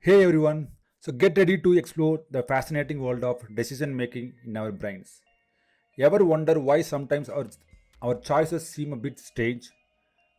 Hey everyone, so get ready to explore the fascinating world of decision making in our brains. Ever wonder why sometimes our choices seem a bit strange?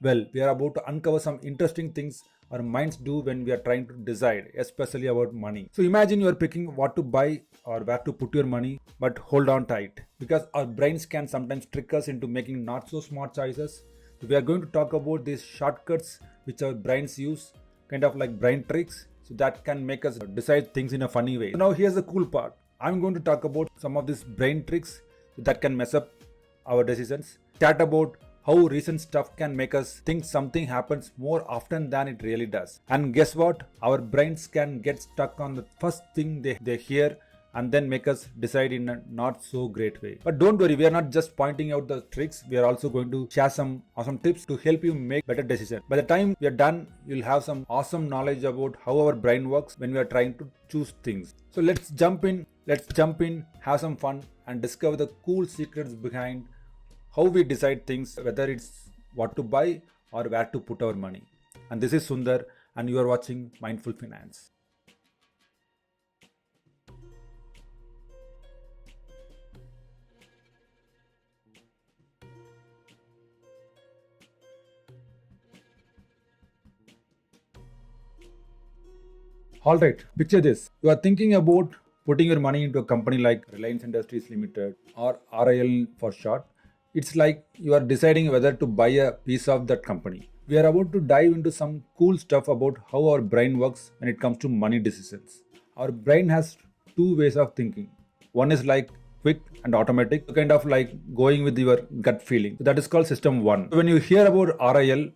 Well, we are about to uncover some interesting things our minds do when we are trying to decide, especially about money. So imagine you are picking what to buy or where to put your money, but hold on tight because our brains can sometimes trick us into making not so smart choices. So we are going to talk about these shortcuts which our brains use, kind of like brain tricks, so that can make us decide things in a funny way. So now here's the cool part. I'm going to talk about some of these brain tricks that can mess up our decisions. Chat about how recent stuff can make us think something happens more often than it really does. And guess what? Our brains can get stuck on the first thing they hear and then make us decide in a not so great way. But don't worry, we are not just pointing out the tricks, we are also going to share some awesome tips to help you make better decisions. By the time we are done, you'll have some awesome knowledge about how our brain works when we are trying to choose things. So let's jump in, have some fun, and discover the cool secrets behind how we decide things, whether it's what to buy or where to put our money. And this is Sundar, and you are watching Mindful Finance. Alright, picture this. You are thinking about putting your money into a company like Reliance Industries Limited or RIL for short. It's like you are deciding whether to buy a piece of that company. We are about to dive into some cool stuff about how our brain works when it comes to money decisions. Our brain has two ways of thinking. One is like quick and automatic, kind of like going with your gut feeling. That is called system one. When you hear about RIL,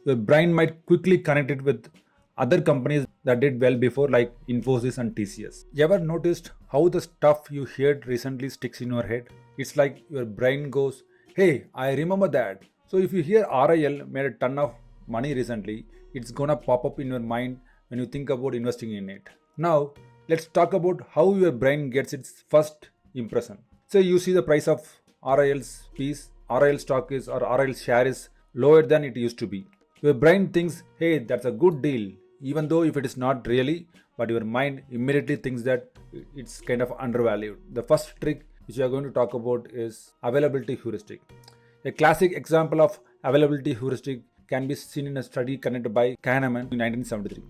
your brain might quickly connect it with other companies that did well before, like Infosys and TCS. You ever noticed how the stuff you heard recently sticks in your head? It's like your brain goes, hey, I remember that. So if you hear RIL made a ton of money recently, it's gonna pop up in your mind when you think about investing in it. Now, let's talk about how your brain gets its first impression. Say you see the price of RIL's piece, RIL stock is or RIL share is lower than it used to be. Your brain thinks, hey, that's a good deal, even though if it is not really, but your mind immediately thinks that it's kind of undervalued. The first trick which we are going to talk about is availability heuristic. A classic example of availability heuristic can be seen in a study conducted by Kahneman in 1973.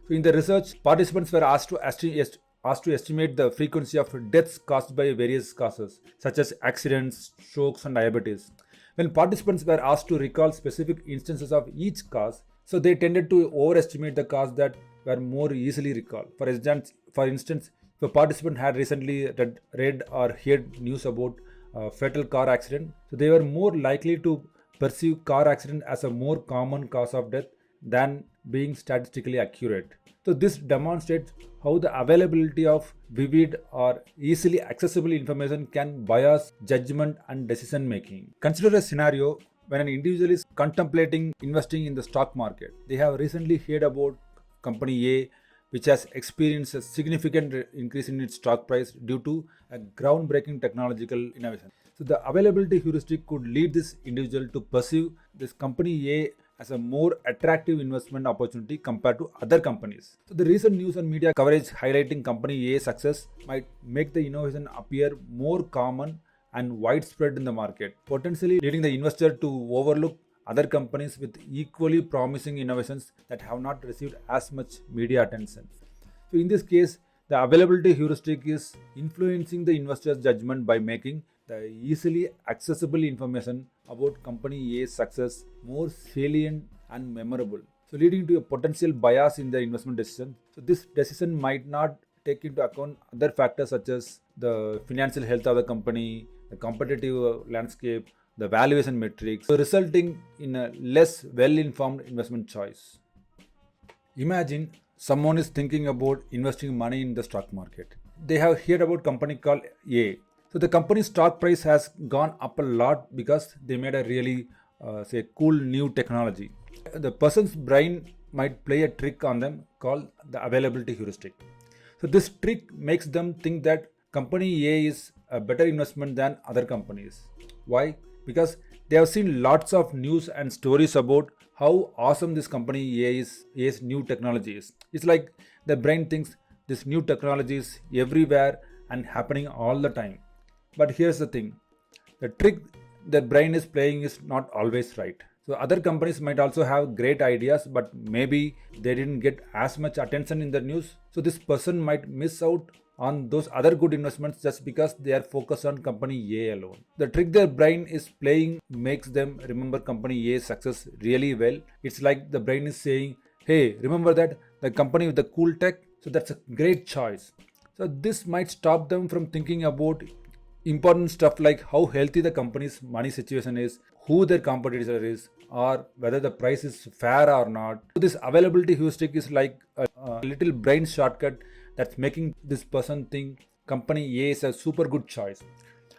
So in the research, participants were asked to estimate the frequency of deaths caused by various causes, such as accidents, strokes, and diabetes. When participants were asked to recall specific instances of each cause, so they tended to overestimate the cause that were more easily recalled. For instance, if a participant had recently read or heard news about a fatal car accident, so they were more likely to perceive car accident as a more common cause of death than being statistically accurate. So this demonstrates how the availability of vivid or easily accessible information can bias judgment and decision making. Consider a scenario when an individual is contemplating investing in the stock market. They have recently heard about company A, which has experienced a significant increase in its stock price due to a groundbreaking technological innovation. So the availability heuristic could lead this individual to perceive this company A as a more attractive investment opportunity compared to other companies. So the recent news and media coverage highlighting company A's success might make the innovation appear more common and widespread in the market, potentially leading the investor to overlook other companies with equally promising innovations that have not received as much media attention. So in this case, the availability heuristic is influencing the investor's judgment by making the easily accessible information about company A's success more salient and memorable. So leading to a potential bias in the investment decision. So this decision might not take into account other factors such as the financial health of the company, the competitive landscape, the valuation metrics, so resulting in a less well-informed investment choice. Imagine someone is thinking about investing money in the stock market. They have heard about company called A. So the company's stock price has gone up a lot because they made a really say cool new technology. The person's brain might play a trick on them called the availability heuristic. So this trick makes them think that company A is a better investment than other companies. Why? Because they have seen lots of news and stories about how awesome this company A's new technology is. It's like The brain thinks this new technology is everywhere and happening all the time. But here's the thing, the trick their brain is playing is not always right. So other companies might also have great ideas, but maybe they didn't get as much attention in the news. So this person might miss out on those other good investments just because they are focused on company A alone. The trick their brain is playing makes them remember company A's success really well. It's like the brain is saying, hey, remember that the company with the cool tech? So that's a great choice. So this might stop them from thinking about important stuff like how healthy the company's money situation is, who their competitor is, or whether the price is fair or not. So this availability heuristic is like a little brain shortcut that's making this person think company A is a super good choice.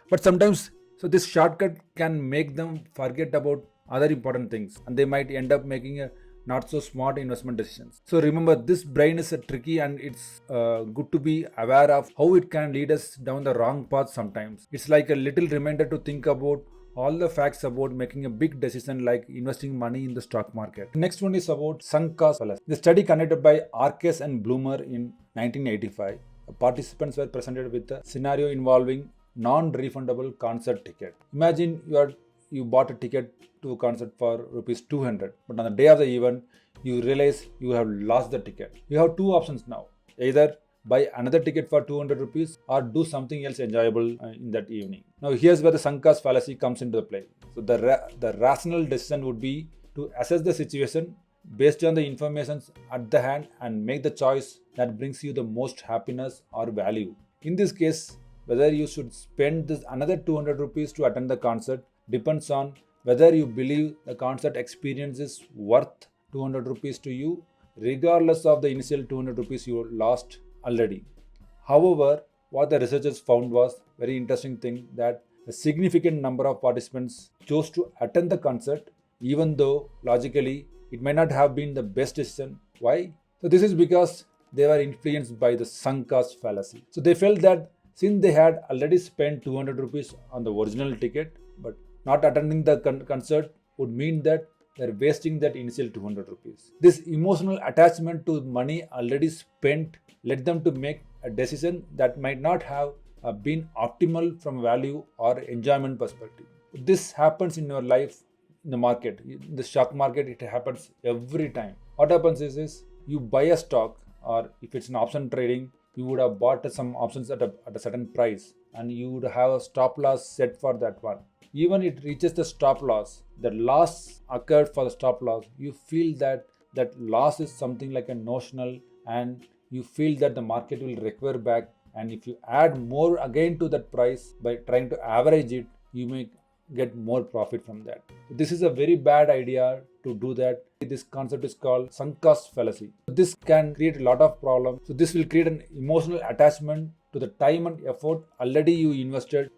But sometimes, so this shortcut can make them forget about other important things, and they might end up making a not so smart investment decisions. So remember, this brain is a tricky, and it's good to be aware of how it can lead us down the wrong path sometimes. It's like a little reminder to think about all the facts about making a big decision like investing money in the stock market. The next one is about sunk cost fallacy. The study conducted by Arkes and Bloomer in 1985. Participants were presented with a scenario involving non-refundable concert ticket. Imagine you bought a ticket to a concert for rupees 200, but on the day of the event you realize you have lost the ticket. You have two options now: either buy another ticket for 200 rupees or do something else enjoyable in that evening. Now here's where the sunk cost fallacy comes into play. So the rational decision would be to assess the situation based on the information at the hand and make the choice that brings you the most happiness or value. In this case, whether you should spend this another 200 rupees to attend the concert depends on whether you believe the concert experience is worth 200 rupees to you, regardless of the initial 200 rupees you lost already. However, what the researchers found was very interesting thing, that a significant number of participants chose to attend the concert even though logically it may not have been the best decision. Why? So this is because they were influenced by the sunk cost fallacy. So they felt that since they had already spent 200 rupees on the original ticket, but not attending the concert would mean that they're wasting that initial 200 rupees. This emotional attachment to money already spent led them to make a decision that might not have been optimal from value or enjoyment perspective. This happens in your life, in the market, in the stock market. It happens every time. What happens is you buy a stock, or if it's an option trading, you would have bought some options at a certain price, and you would have a stop loss set for that one. Even it reaches the stop loss, the loss occurred for the stop loss, you feel that loss is something like a notional, and you feel that the market will recover back, and if you add more again to that price by trying to average it, you may get more profit from that. This is a very bad idea to do that. This concept is called sunk cost fallacy. This can create a lot of problems. So this will create an emotional attachment to the time and effort already you invested.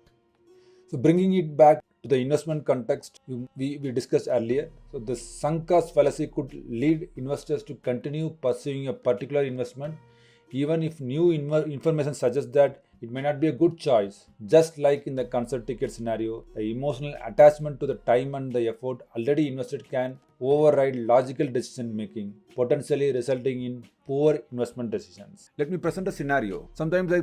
So bringing it back to the investment context we discussed earlier. So the sunk cost fallacy could lead investors to continue pursuing a particular investment even if new information suggests that it may not be a good choice. Just like in the concert ticket scenario, the emotional attachment to the time and the effort already invested can override logical decision making, potentially resulting in poor investment decisions. Let me present a scenario. Sometimes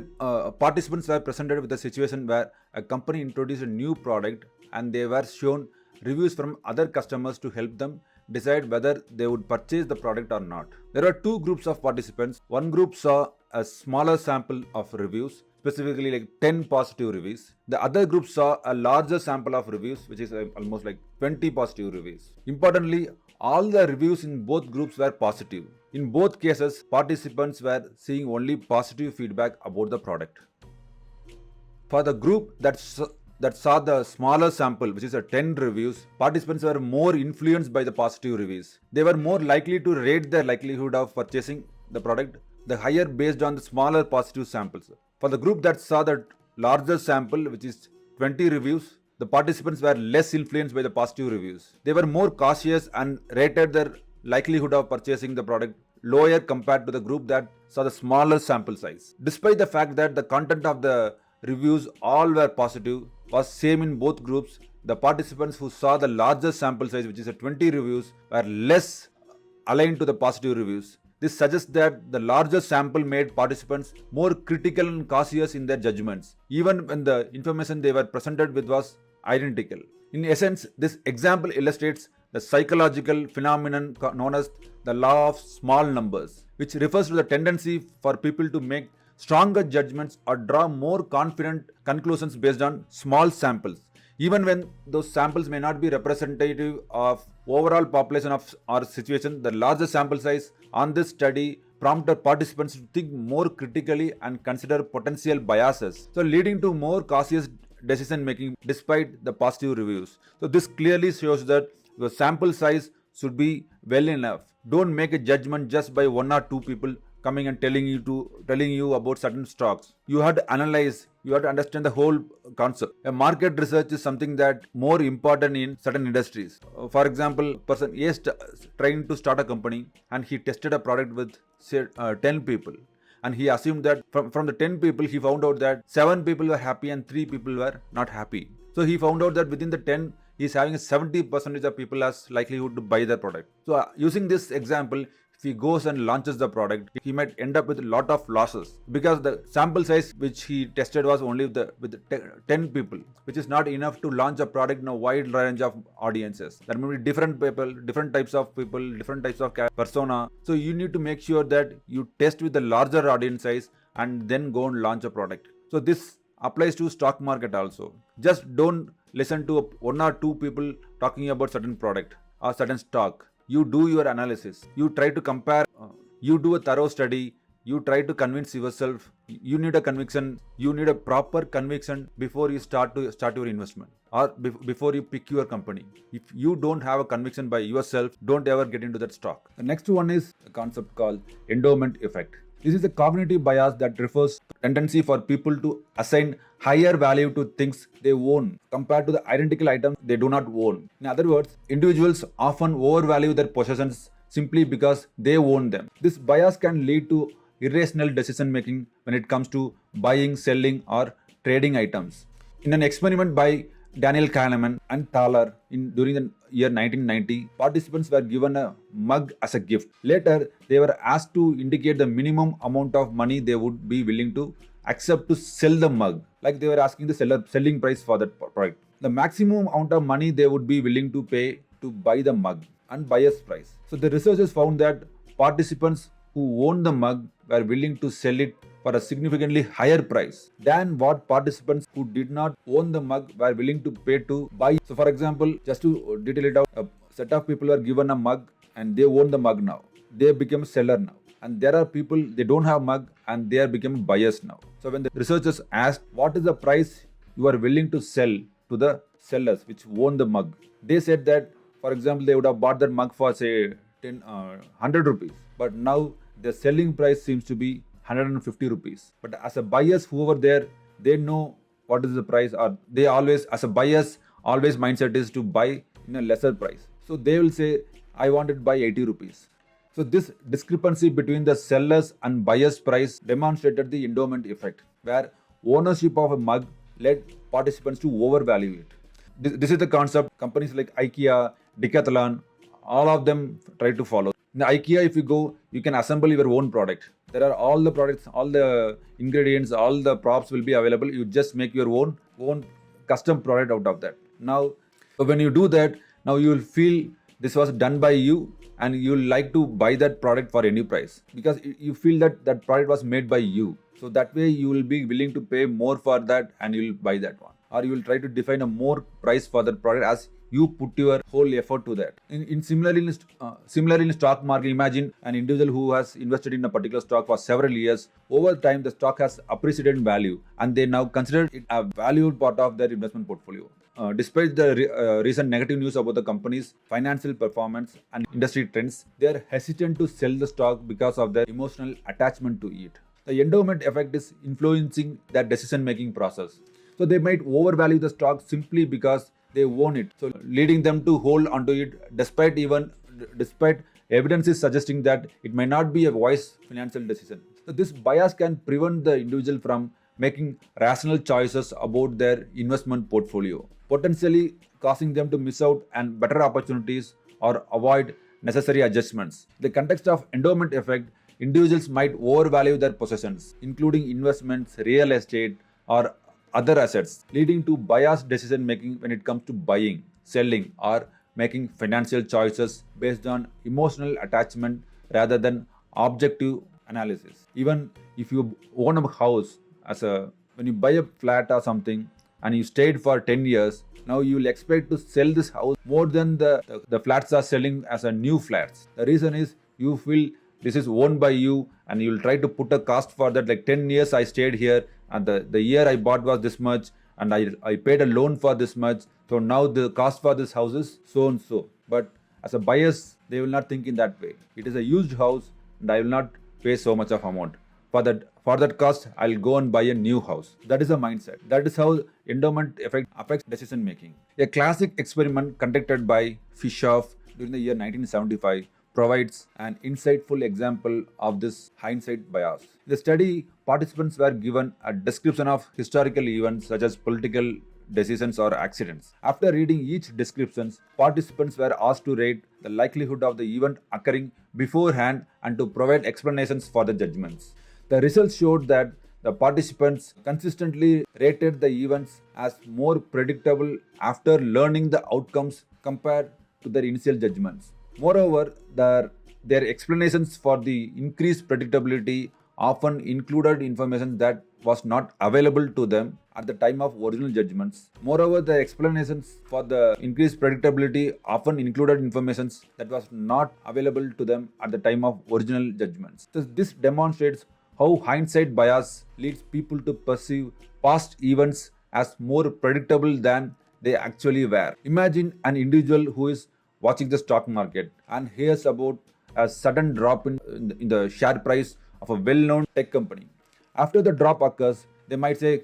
participants were presented with a situation where a company introduced a new product and they were shown reviews from other customers to help them decide whether they would purchase the product or not. There are two groups of participants. One group saw a smaller sample of reviews, specifically like 10 positive reviews. The other group saw a larger sample of reviews, which is almost like 20 positive reviews. Importantly, all the reviews in both groups were positive. In both cases, participants were seeing only positive feedback about the product. For the group that saw the smaller sample, which is a 10 reviews, participants were more influenced by the positive reviews. They were more likely to rate their likelihood of purchasing the product the higher based on the smaller positive samples. For the group that saw the larger sample, which is 20 reviews, the participants were less influenced by the positive reviews. They were more cautious and rated their likelihood of purchasing the product lower compared to the group that saw the smaller sample size. Despite the fact that the content of the reviews all were positive, was same in both groups, the participants who saw the larger sample size, which is a 20 reviews, were less aligned to the positive reviews. This suggests that the larger sample made participants more critical and cautious in their judgments, even when the information they were presented with was identical. In essence, this example illustrates the psychological phenomenon known as the law of small numbers, which refers to the tendency for people to make stronger judgments or draw more confident conclusions based on small samples, even when those samples may not be representative of overall population of or situation. The larger sample size on this study prompted participants to think more critically and consider potential biases, so leading to more cautious decision making despite the positive reviews. So this clearly shows that the sample size should be well enough. Don't make a judgment just by one or two people coming and telling you about certain stocks. You have to analyze, you have to understand the whole concept. A market research is something that more important in certain industries. For example, person A is trying to start a company and he tested a product with say 10 people, and he assumed that from the 10 people he found out that 7 people were happy and 3 people were not happy. So he found out that within the 10 he is having a 70% of people as likelihood to buy the product. So using this example, if he goes and launches the product, he might end up with a lot of losses because the sample size which he tested was only with 10 people, which is not enough to launch a product in a wide range of audiences. There may be different people, different types of people, different types of persona. So you need to make sure that you test with the larger audience size and then go and launch a product. So this applies to stock market also. Just don't listen to one or two people talking about certain product or certain stock. You do your analysis, you try to compare, you do a thorough study, you try to convince yourself. You need a conviction, you need a proper conviction before you start your investment or before you pick your company. If you don't have a conviction by yourself, don't ever get into that stock. The next one is a concept called endowment effect. This is a cognitive bias that refers to the tendency for people to assign higher value to things they own compared to the identical items they do not own. In other words, individuals often overvalue their possessions simply because they own them. This bias can lead to irrational decision making when it comes to buying, selling, or trading items. In an experiment by Daniel Kahneman and Thaler during the year 1990, participants were given a mug as a gift. Later, they were asked to indicate the minimum amount of money they would be willing to accept to sell the mug. Like they were asking the selling price for that product. The maximum amount of money they would be willing to pay to buy the mug and buyer's price. So the researchers found that participants who owned the mug were willing to sell it for a significantly higher price than what participants who did not own the mug were willing to pay to buy. So for example, just to detail it out, a set of people were given a mug and they own the mug now. They become seller now. And there are people, they don't have mug and they are becoming buyers now. So when the researchers asked what is the price you are willing to sell to the sellers which own the mug, they said that, for example, they would have bought that mug for say 100 rupees. But now the selling price seems to be 150 rupees. But as a buyers, whoever there, they know what is the price, or they always, as a buyers, always mindset is to buy in a lesser price. So they will say, I want it by 80 rupees. So this discrepancy between the sellers and buyers price demonstrated the endowment effect, where ownership of a mug led participants to overvalue it. This is the concept companies like IKEA, Decathlon, all of them try to follow. In the IKEA, if you go, you can assemble your own product. There are all the products, all the ingredients, all the props will be available. You just make your own custom product out of that. Now, when you do that, now you will feel this was done by you and you will like to buy that product for any price because you feel that that product was made by you. So that way you will be willing to pay more for that and you will buy that one. Or you will try to define a more price for that product as you put your whole effort to that. Similarly in stock market, imagine an individual who has invested in a particular stock for several years. Over time, the stock has appreciated in value and they now consider it a valued part of their investment portfolio. Despite the recent negative news about the company's financial performance and industry trends, they are hesitant to sell the stock because of their emotional attachment to it. The endowment effect is influencing their decision-making process. So they might overvalue the stock simply because they own it, so leading them to hold onto it despite evidence is suggesting that it may not be a wise financial decision. So this bias can prevent the individual from making rational choices about their investment portfolio, potentially causing them to miss out on better opportunities or avoid necessary adjustments. In the context of endowment effect, individuals might overvalue their possessions, including investments, real estate, or other assets, leading to biased decision making when it comes to buying, selling, or making financial choices based on emotional attachment rather than objective analysis. Even if you own a house, when you buy a flat or something and you stayed for 10 years, now you will expect to sell this house more than the flats are selling as a new flats. The reason is you feel this is owned by you and you will try to put a cost for that, like 10 years I stayed here and the year I bought was this much and I paid a loan for this much, so now the cost for this house is so and so. But as a buyers, they will not think in that way. It is a used house and I will not pay so much of amount. For that cost, I'll go and buy a new house. That is a mindset. That is how endowment effect affects decision making. A classic experiment conducted by Fishoff during the year 1975 provides an insightful example of this hindsight bias. In the study, participants were given a description of historical events such as political decisions or accidents. After reading each description, participants were asked to rate the likelihood of the event occurring beforehand and to provide explanations for the judgments. The results showed that the participants consistently rated the events as more predictable after learning the outcomes compared to their initial judgments. Moreover, their explanations for the increased predictability often included information that was not available to them at the time of original judgments. Moreover, the explanations for the increased predictability often included information that was not available to them at the time of original judgments. So this demonstrates how hindsight bias leads people to perceive past events as more predictable than they actually were. Imagine an individual who is watching the stock market and hears about a sudden drop in the share price of a well-known tech company. After the drop occurs, they might say,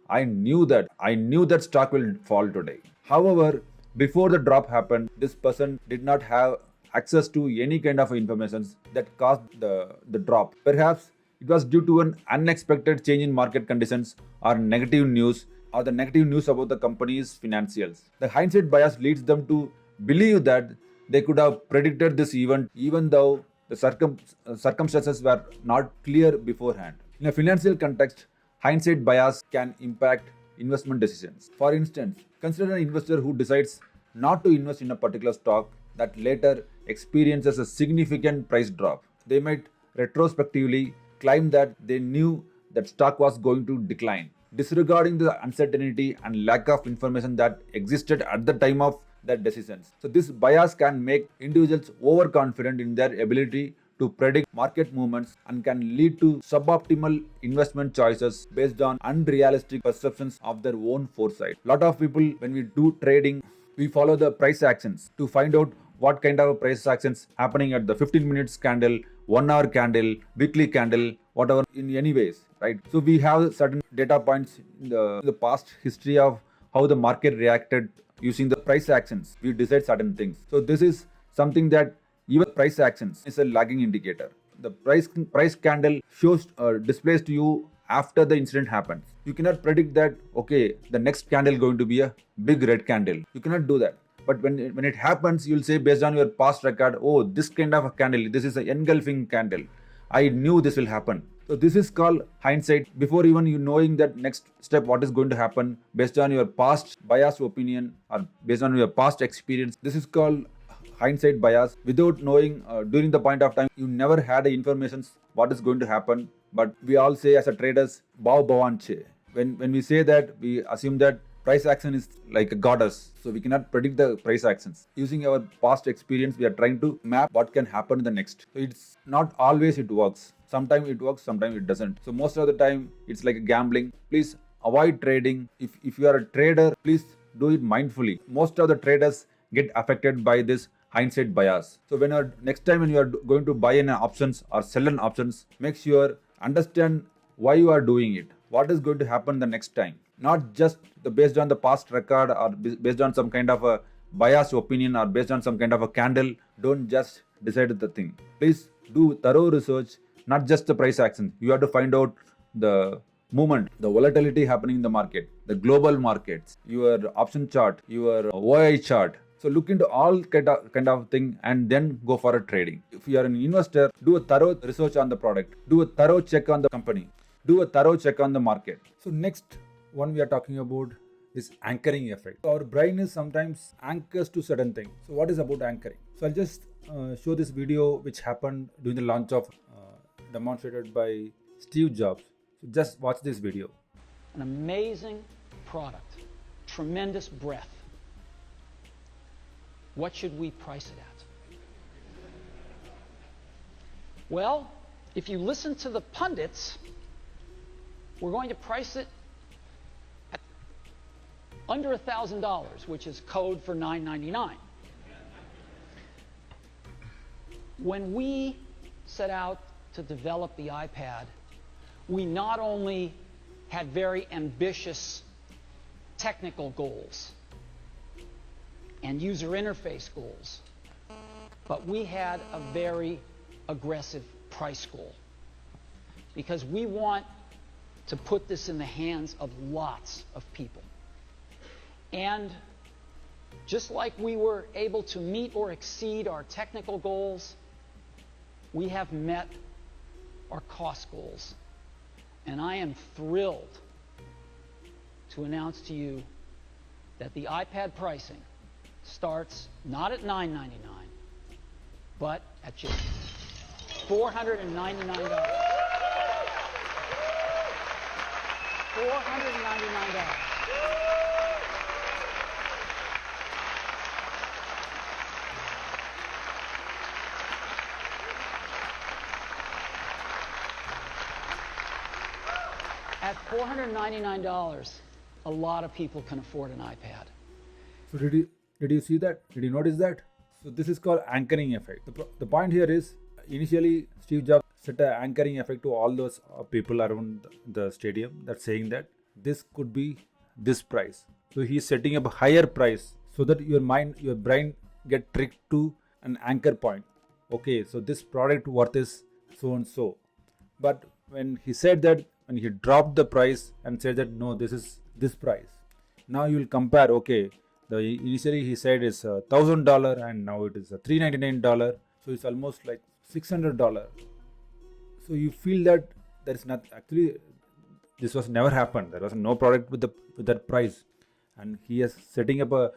I knew that stock will fall today. However, before the drop happened, this person did not have access to any kind of information that caused the drop. Perhaps it was due to an unexpected change in market conditions or negative news or the negative news about the company's financials. The hindsight bias leads them to believe that they could have predicted this event even though the circumstances were not clear beforehand. In a financial context, hindsight bias can impact investment decisions. For instance, consider an investor who decides not to invest in a particular stock that later experiences a significant price drop. They might retrospectively claim that they knew that stock was going to decline, disregarding the uncertainty and lack of information that existed at the time of their decisions. So this bias can make individuals overconfident in their ability to predict market movements and can lead to suboptimal investment choices based on unrealistic perceptions of their own foresight. A lot of people, when we do trading, we follow the price actions to find out what kind of price actions happening at the 15 minutes candle, 1 hour candle, weekly candle, whatever, in any ways, right? So we have certain data points in the past history of how the market reacted using the price actions. We decide certain things. So this is something that even price actions is a lagging indicator. The price candle shows displays to you after the incident happens. You cannot predict that, okay, the next candle going to be a big red candle. You cannot do that. But when it happens, you'll say based on your past record, oh, this kind of a candle, this is an engulfing candle. I knew this will happen. So this is called hindsight before even you knowing that next step what is going to happen based on your past biased opinion or based on your past experience. This is called hindsight bias. Without knowing during the point of time, you never had the information what is going to happen. But we all say as a traders, bao bhavanche. When we say that, we assume that price action is like a goddess. So we cannot predict the price actions. Using our past experience, we are trying to map what can happen in the next. So it's not always it works. Sometimes it works, sometimes it doesn't. So most of the time, it's like gambling. Please avoid trading. If you are a trader, please do it mindfully. Most of the traders get affected by this hindsight bias. So next time when you are going to buy an options or sell an options, make sure understand why you are doing it. What is going to happen the next time? Not just based on the past record or based on some kind of a biased opinion or based on some kind of a candle. Don't just decide the thing. Please do thorough research, not just the price action. You have to find out the movement, the volatility happening in the market, the global markets, your option chart, your OI chart. So look into all kind of thing and then go for a trading. If you are an investor, do a thorough research on the product, do a thorough check on the company, do a thorough check on the market. So next one we are talking about is anchoring effect. Our brain is sometimes anchors to certain things. So what is about anchoring? So I'll just show this video which happened during the launch of demonstrated by Steve Jobs. So just watch this video. An amazing product, tremendous breadth. What should we price it at? Well, if you listen to the pundits, we're going to price it at under $1,000, which is code for $999. When we set out to develop the iPad, we not only had very ambitious technical goals and user interface goals, but we had a very aggressive price goal, because we want to put this in the hands of lots of people. And just like we were able to meet or exceed our technical goals, we have met our cost goals. And I am thrilled to announce to you that the iPad pricing starts not at $999, but at just $499. $499. At $499, a lot of people can afford an iPad. So did you see that? Did you notice that? So this is called anchoring effect. The point here is, initially Steve Jobs set an anchoring effect to all those people around the stadium, that's saying that this could be this price. So he's setting up a higher price so that your brain get tricked to an anchor point. Okay, so this product worth is so and so. But when he said that, when he dropped the price and said that no, this is this price, now you will compare. Okay, initially he said it's $1,000 and now it is $399. So it's almost like $600. So you feel that there is not actually, this was never happened. There was no product with that price, and he is setting up a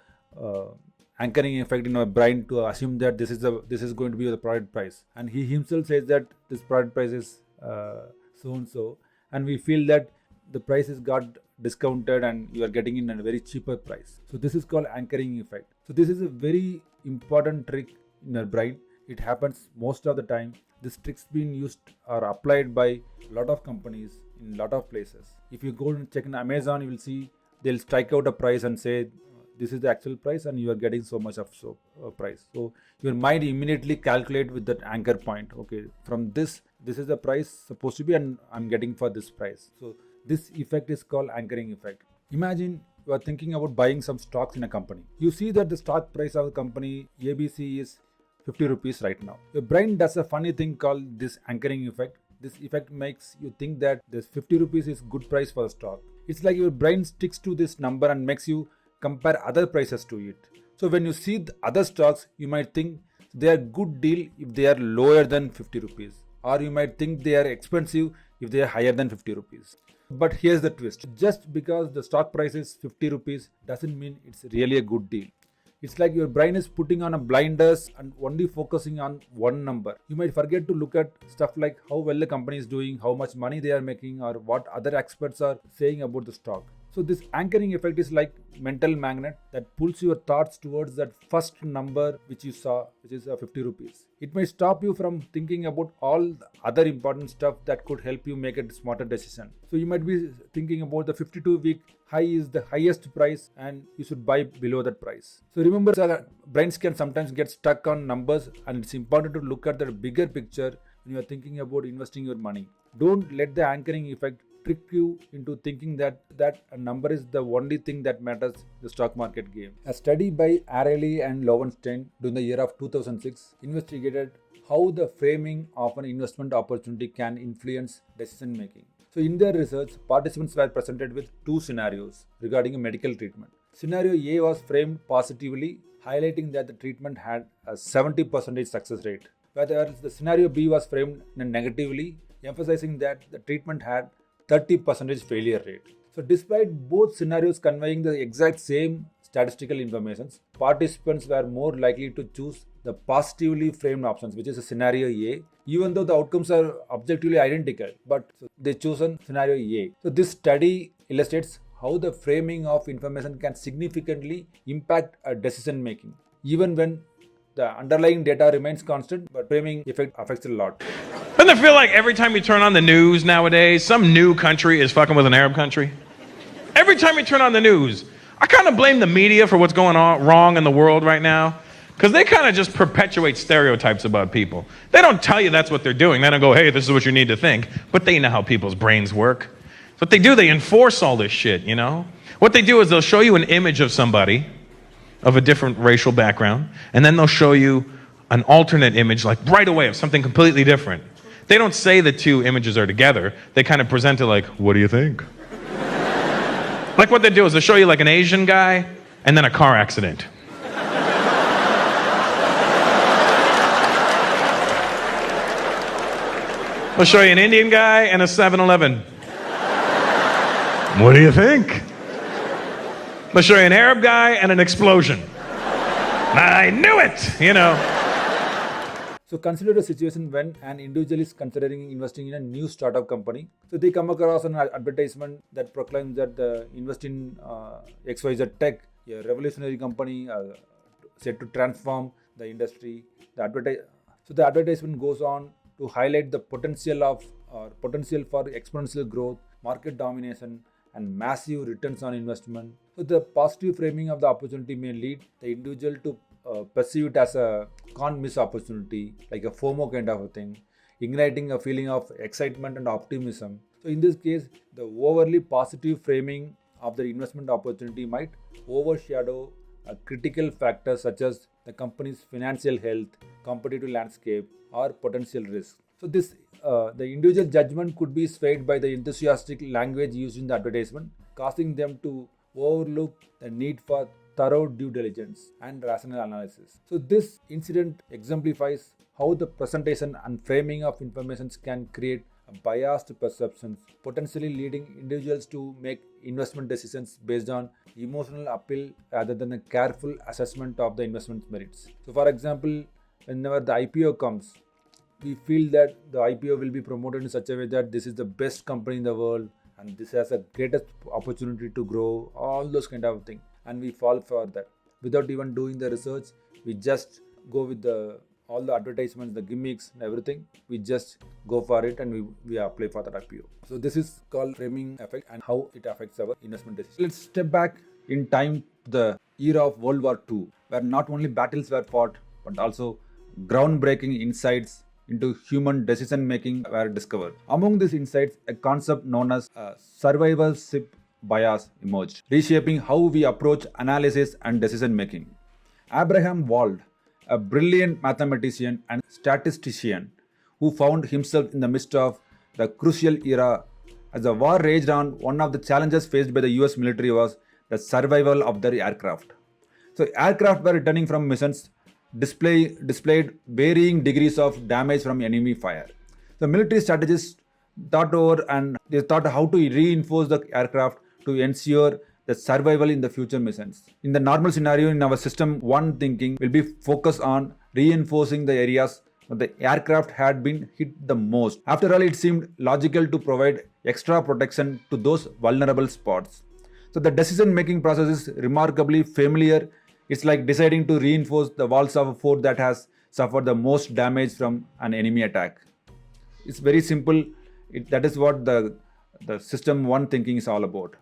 anchoring effect in our brain to assume that this is going to be the product price, and he himself says that this product price is so and so, and we feel that the price is got discounted and you are getting in a very cheaper price. So this is called anchoring effect. So this is a very important trick in our brain. It happens most of the time. This trick's been used or applied by a lot of companies in a lot of places. If you go and check in Amazon, you will see they'll strike out a price and say this is the actual price and you are getting so much of price. So your mind immediately calculate with that anchor point. Okay, from this is the price supposed to be and I'm getting for this price. So this effect is called anchoring effect. Imagine you are thinking about buying some stocks in a company. You see that the stock price of the company ABC is 50 rupees right now. Your brain does a funny thing called this anchoring effect. This effect makes you think that this 50 rupees is good price for the stock. It's like your brain sticks to this number and makes you compare other prices to it. So when you see the other stocks, you might think they are good deal if they are lower than 50 rupees. Or you might think they are expensive if they are higher than 50 rupees. But here's the twist. Just because the stock price is 50 rupees doesn't mean it's really a good deal. It's like your brain is putting on a blinders and only focusing on one number. You might forget to look at stuff like how well the company is doing, how much money they are making, or what other experts are saying about the stock. So this anchoring effect is like mental magnet that pulls your thoughts towards that first number which you saw, which is 50 rupees. It may stop you from thinking about all the other important stuff that could help you make a smarter decision. So you might be thinking about the 52-week high is the highest price and you should buy below that price. So remember that brains can sometimes get stuck on numbers, and it's important to look at the bigger picture when you are thinking about investing your money. Don't let the anchoring effect trick you into thinking that a number is the only thing that matters in the stock market game. A study by Arely and Lowenstein during the year of 2006 investigated how the framing of an investment opportunity can influence decision making. So in their research, participants were presented with two scenarios regarding a medical treatment. Scenario A was framed positively. highlighting that the treatment had a 70% success rate. Whereas the scenario B was framed negatively, emphasizing that the treatment had 30% failure rate. So, despite both scenarios conveying the exact same statistical information, participants were more likely to choose the positively framed options, which is a scenario A, even though the outcomes are objectively identical, but they chosen scenario A. So, this study illustrates how the framing of information can significantly impact a decision making, even when the underlying data remains constant, but framing effect affects a lot. Doesn't it feel like every time you turn on the news nowadays, some new country is fucking with an Arab country? Every time you turn on the news, I kind of blame the media for what's going on wrong in the world right now, because they kind of just perpetuate stereotypes about people. They don't tell you that's what they're doing. They don't go, hey, this is what you need to think. But they know how people's brains work. What they do, they enforce all this shit, you know? What they do is they'll show you an image of somebody of a different racial background, and then they'll show you an alternate image, like right away, of something completely different. They don't say the two images are together. They kind of present it like, what do you think? Like what they do is they'll show you like an Asian guy and then a car accident. They'll show you an Indian guy and a 7-Eleven. What do you think? They'll show you an Arab guy and an explosion. I knew it, you know. So consider a situation when an individual is considering investing in a new startup company. So they come across an advertisement that proclaims that invest in XYZ Tech, a revolutionary company set to transform the industry. So the advertisement goes on to highlight the potential for exponential growth, market domination, and massive returns on investment. So the positive framing of the opportunity may lead the individual to perceive it as a can't miss opportunity, like a FOMO kind of a thing, igniting a feeling of excitement and optimism. So in this case, the overly positive framing of the investment opportunity might overshadow critical factors such as the company's financial health, competitive landscape, or potential risks. So the individual judgment could be swayed by the enthusiastic language used in the advertisement, causing them to overlook the need for thorough due diligence and rational analysis. So this incident exemplifies how the presentation and framing of information can create biased perceptions, potentially leading individuals to make investment decisions based on emotional appeal rather than a careful assessment of the investment merits. So for example, whenever the IPO comes, we feel that the IPO will be promoted in such a way that this is the best company in the world and this has a greatest opportunity to grow, all those kind of things. And we fall for that. Without even doing the research, we just go with all the advertisements, the gimmicks and everything. We just go for it and we apply for that IPO. So this is called framing effect and how it affects our investment decisions. Let's step back in time to the era of World War II, where not only battles were fought, but also groundbreaking insights into human decision making were discovered. Among these insights, a concept known as survivorship bias emerged, reshaping how we approach analysis and decision making. Abraham Wald, a brilliant mathematician and statistician who found himself in the midst of the crucial era as the war raged on, one of the challenges faced by the US military was the survival of their aircraft. So aircraft were returning from missions displayed varying degrees of damage from enemy fire. The military strategists thought how to reinforce the aircraft to ensure the survival in the future missions. In the normal scenario, in our system, one thinking will be focused on reinforcing the areas where the aircraft had been hit the most. After all, it seemed logical to provide extra protection to those vulnerable spots. So the decision-making process is remarkably familiar. It's like deciding to reinforce the walls of a fort that has suffered the most damage from an enemy attack. It's very simple. That is what the system one thinking is all about.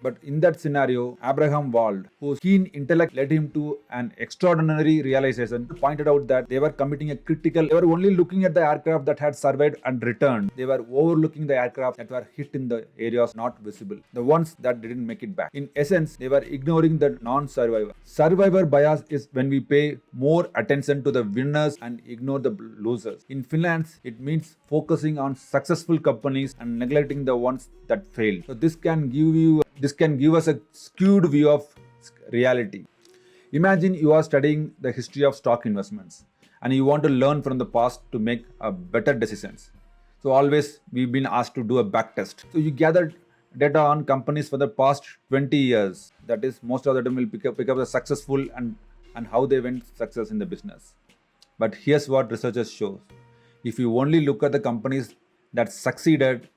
But in that scenario, Abraham Wald, whose keen intellect led him to an extraordinary realization, pointed out that they were only looking at the aircraft that had survived and returned. They were overlooking the aircraft that were hit in the areas not visible, the ones that didn't make it back. In essence, they were ignoring the non-survivor. Survivor bias is when we pay more attention to the winners and ignore the losers. In finance, it means focusing on successful companies and neglecting the ones that failed. So this can give us a skewed view of reality. Imagine you are studying the history of stock investments and you want to learn from the past to make better decisions. So always we've been asked to do a back test. So you gather data on companies for the past 20 years. That is, most of the time will pick up the successful and how they went success in the business. But here's what researchers show. If you only look at the companies that succeeded,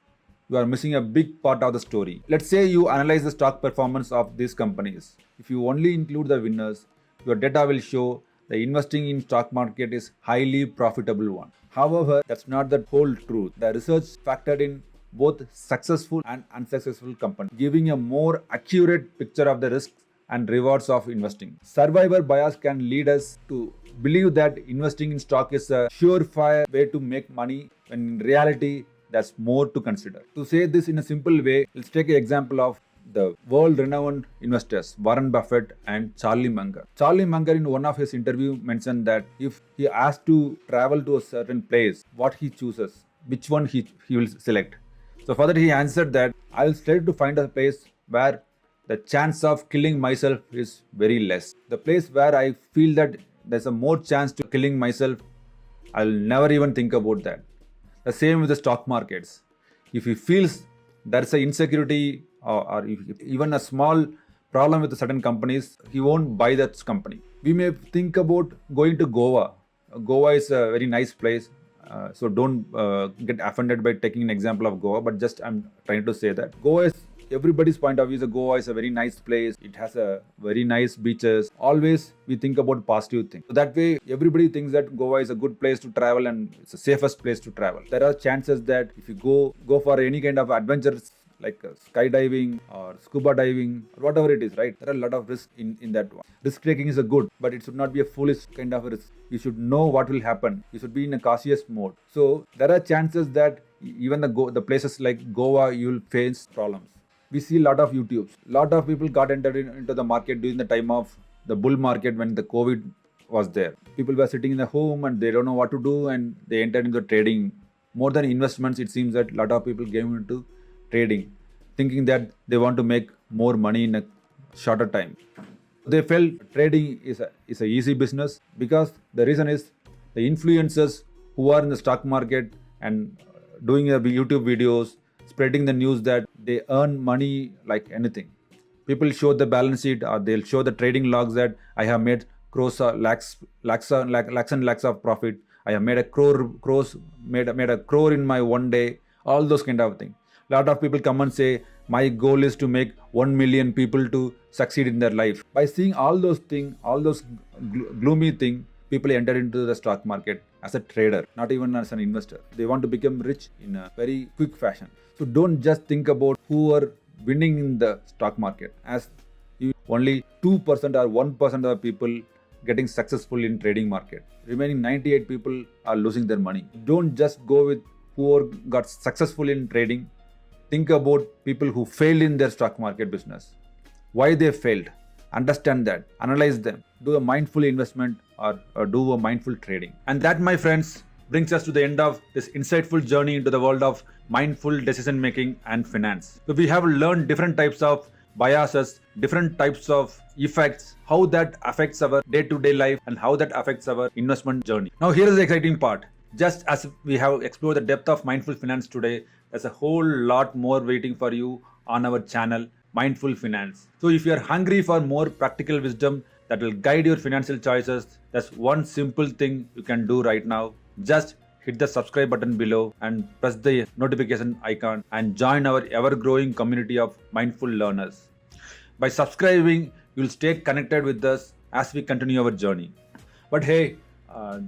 you are missing a big part of the story. Let's say you analyze the stock performance of these companies. If you only include the winners, your data will show the investing in stock market is highly profitable one. However, that's not the whole truth. The research factored in both successful and unsuccessful companies, giving a more accurate picture of the risks and rewards of investing. Survivor bias can lead us to believe that investing in stock is a surefire way to make money, when in reality, there's more to consider. To say this in a simple way, let's take an example of the world-renowned investors Warren Buffett and Charlie Munger. Charlie Munger, in one of his interviews, mentioned that if he asked to travel to a certain place, what he chooses, which one he will select. So for that, he answered that I'll try to find a place where the chance of killing myself is very less. The place where I feel that there's a more chance to killing myself, I'll never even think about that. The same with the stock markets. If he feels there's an insecurity or even a small problem with certain companies, he won't buy that company. We may think about going to Goa. Goa is a very nice place. So don't get offended by taking an example of Goa, but just I'm trying to say that Goa is, everybody's point of view, Goa is a very nice place. It has a very nice beaches. Always we think about positive things. So that way, everybody thinks that Goa is a good place to travel and it's the safest place to travel. There are chances that if you go for any kind of adventures like skydiving or scuba diving or whatever it is, right? There are a lot of risks in that one. Risk taking is a good, but it should not be a foolish kind of a risk. You should know what will happen. You should be in a cautious mode. So there are chances that even the places like Goa, you will face problems. We see a lot of YouTubes. A lot of people got entered into the market during the time of the bull market when the COVID was there. People were sitting in the home and they don't know what to do and they entered into trading. More than investments, it seems that a lot of people came into trading, thinking that they want to make more money in a shorter time. They felt trading is a easy business because the reason is the influencers who are in the stock market and doing YouTube videos, spreading the news that they earn money like anything. People show the balance sheet or they'll show the trading logs that I have made lakhs and lakhs of profit. I have made a crore in my one day. All those kind of things. A lot of people come and say, my goal is to make 1 million people to succeed in their life. By seeing all those things, all those gloomy things, people enter into the stock market as a trader, not even as an investor. They want to become rich in a very quick fashion. So don't just think about who are winning in the stock market, as only 2% or 1% of the people getting successful in trading market. Remaining 98 people are losing their money. Don't just go with who got successful in trading. Think about people who failed in their stock market business. Why they failed. Understand that. Analyze them. Do a mindful investment or do a mindful trading. And that, my friends, brings us to the end of this insightful journey into the world of mindful decision making and finance. So we have learned different types of biases, different types of effects, how that affects our day-to-day life and how that affects our investment journey. Now here is the exciting part. Just as we have explored the depth of mindful finance today, there's a whole lot more waiting for you on our channel, Mindful Finance. So if you're hungry for more practical wisdom that will guide your financial choices, there's one simple thing you can do right now. Just hit the subscribe button below and press the notification icon and join our ever-growing community of mindful learners. By subscribing, you'll stay connected with us as we continue our journey. But hey,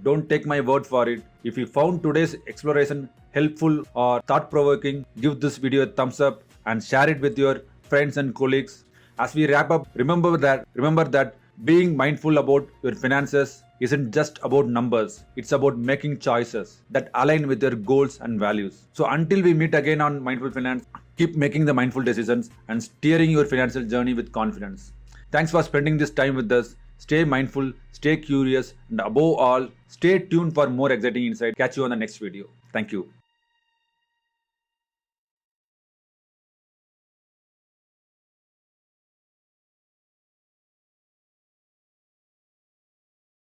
don't take my word for it. If you found today's exploration helpful or thought-provoking, give this video a thumbs up and share it with your friends and colleagues. As we wrap up, remember that being mindful about your finances isn't just about numbers. It's about making choices that align with your goals and values. So until we meet again on Mindful Finance, keep making the mindful decisions and steering your financial journey with confidence. Thanks for spending this time with us. Stay mindful, stay curious, and above all, stay tuned for more exciting insight. Catch you on the next video. Thank you.